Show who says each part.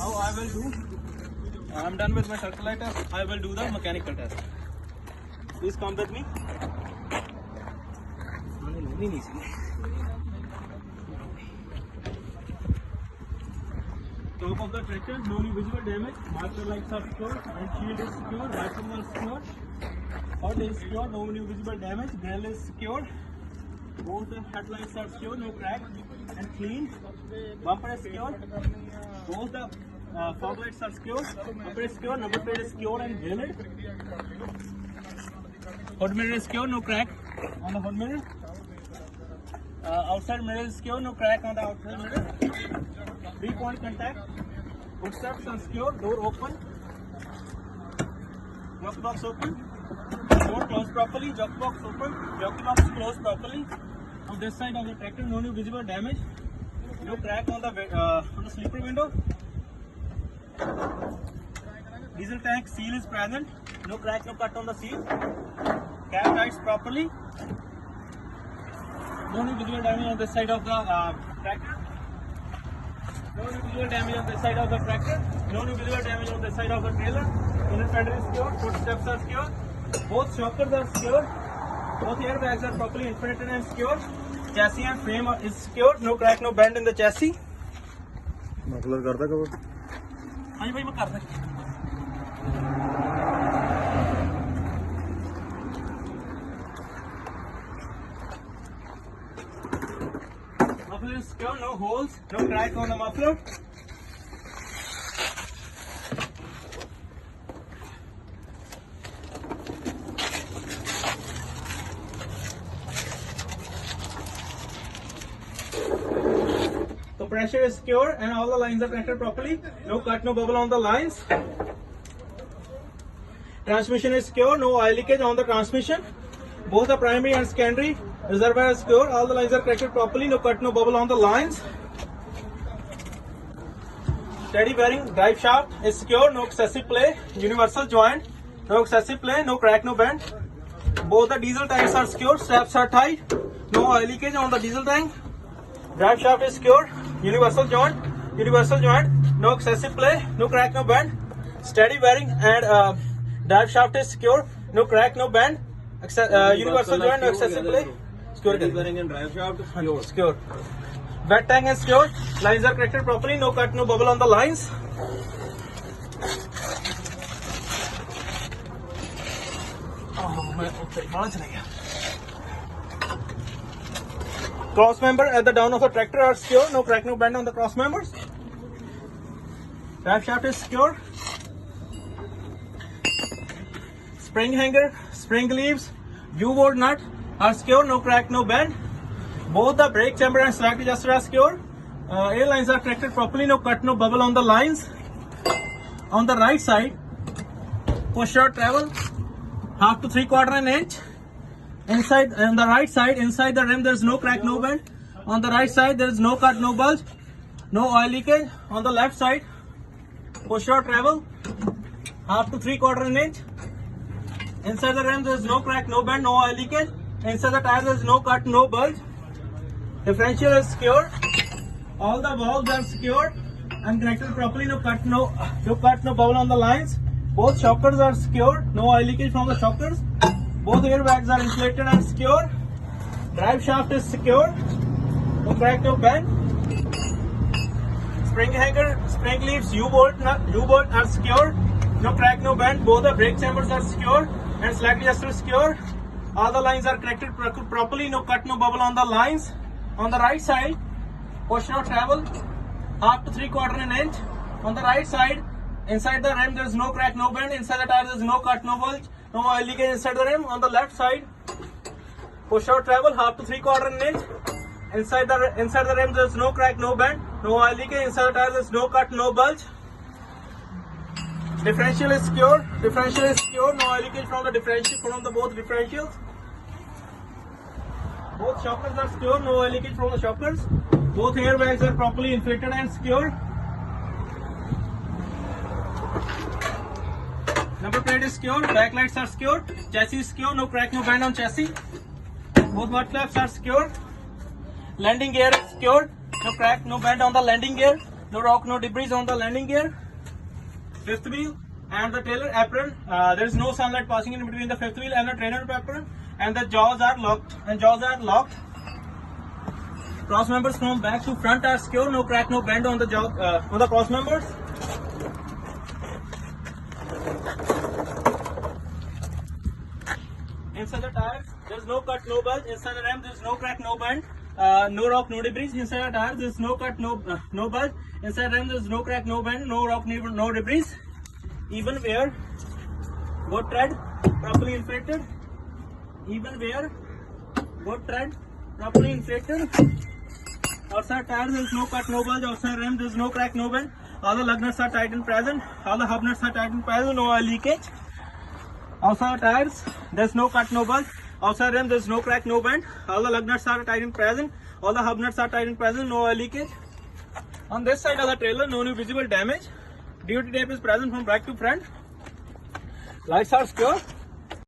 Speaker 1: Now I will do. I'm done with my circular test. I will do the mechanical test. Please come with me. Top of the tractor, no new visible damage. Marker lights are secure, and shield is secure. Wipers are secure. Hood is secure, no new visible damage. Grill is secure. Both the headlights are secure, no crack and clean. Bumper is secure. Both the fog lights are secure. Bumper is secure. Number plate is secure and graded. Hood mirror is secure, no crack on the hood mirror. Outside mirror is secure, no crack on the outside mirror. 3-point contact. Footsteps are secure. Door open. Jockey box open. Door closed properly. Jockey box open. Jockey box closed properly. On this side of the tractor, no new visible damage. No crack on the sleeper window. Diesel tank seal is present. No crack, no cut on the seal. Cab lights properly. No new visible damage on this side of the tractor. No new visible damage on this side of the tractor. No new visible damage on this side of the trailer. Inner fender is secure. Footsteps are secure. Both shockers are secure. Both airbags are properly inflated and secure. Chassis and frame is secure. No crack, no bend in the chassis.
Speaker 2: Muffler करता कब?
Speaker 1: हाँ जी भाई मैं कर रहा Muffler is secure, no holes, no crack on the muffler. The pressure is secure and all the lines are connected properly. No cut, no bubble on the lines. Transmission is secure, no oil leakage on the transmission. Both the primary and secondary reservoir is secure. All the lines are connected properly. No cut, no bubble on the lines. Steady bearing drive shaft is secure. No excessive play. Universal joint. No excessive play. No crack, no bend. Both the diesel tanks are secure. Straps are tight. No oil leakage on the diesel tank. Drive shaft is secure. Universal joint. Universal joint. No excessive play. No crack, no bend. Steady bearing and drive shaft is secure. No crack, no bend. Universal joint, no excessive play.
Speaker 2: Steady bearing and drive shaft secure.
Speaker 1: Secure. Wet tank is secure. Lines are connected properly. No cut, no bubble on the lines. Cross member at the down of the tractor are secure. No crack, no bend on the cross members. Drive shaft is secure. Spring hanger, spring leaves, U-bolt nut are secure. No crack, no bend. Both the brake chamber and slack adjuster are secure. Air lines are connected properly. No cut, no bubble on the lines. On the right side, push rod travel 1/2 to 3/4 inch. Inside on the right side, inside the rim, there is no crack, no bend. On the right side, there is no cut, no bulge, no oil leakage. On the left side, push rod travel 1/2 to 3/4 inch. Inside the rim, there is no crack, no bend, no oil leakage. Inside the tire, there is no cut, no bulge. Differential is secure. All the valves are secure and connected properly. No cut, no bubble on the lines. Both shockers are secure. No oil leakage from the shockers. Both airbags are inflated and secure. Drive shaft is secure. No crack, no bend. Spring hanger, spring leads, U-bolt are secure. No crack, no bend. Both the brake chambers are secure and slack adjuster is secure. All the lines are connected properly. No cut, no bubble on the lines. On the right side, push rod travel 1/2 to 3/4 inch. On the right side, inside the rim, there is no crack, no bend. Inside the tire, there is no cut, no bulge. No oil leakage inside the rim. On the left side, push out travel 1/2 to 3/4 inch. Inside the rim, there is no crack, no bend. No oil leakage inside the tire. There is no cut, no bulge. Differential is secure. Differential is secure. No oil leakage from the differential, from the both differentials. Both shockers are secure. No oil leakage from the shockers. Both airbags are properly inflated and secure. Number plate is secure. Back lights are secure. Chassis is secure. No crack, no bend on chassis. Both mud flaps are secure. Landing gear is secured. No crack, no bend on the landing gear. no rock, no debris on the landing gear. Fifth wheel and the trailer apron. There is no sunlight passing in between the fifth wheel and the trailer apron, and the jaws are locked. Cross members from back to front are secure. No crack, no bend on the on the cross members. Inside the tires, there is no cut, no bulge. Inside the ram, there is no crack, no bend. No rock, no debris. Inside the tires, there is no cut, no bulge. Inside the ram, there is no crack, no bend, no rock, no debris. Even wear, both tread properly inflated. Even wear, both tread properly inflated. Outside tires, there is no cut, no bulge. Outside rim, there is no crack, no bend. All the lug nuts are tight and present. All the hub nuts are tight and present. No oil leakage. Outside tires, there is no cut, no bulge. Outside rim, there is no crack, no bend. All the lug nuts are tight and present. All the hub nuts are tight and present. No oil leakage. On this side of the trailer, no new visible damage. Duty tape is present from back to front. Lights are secure.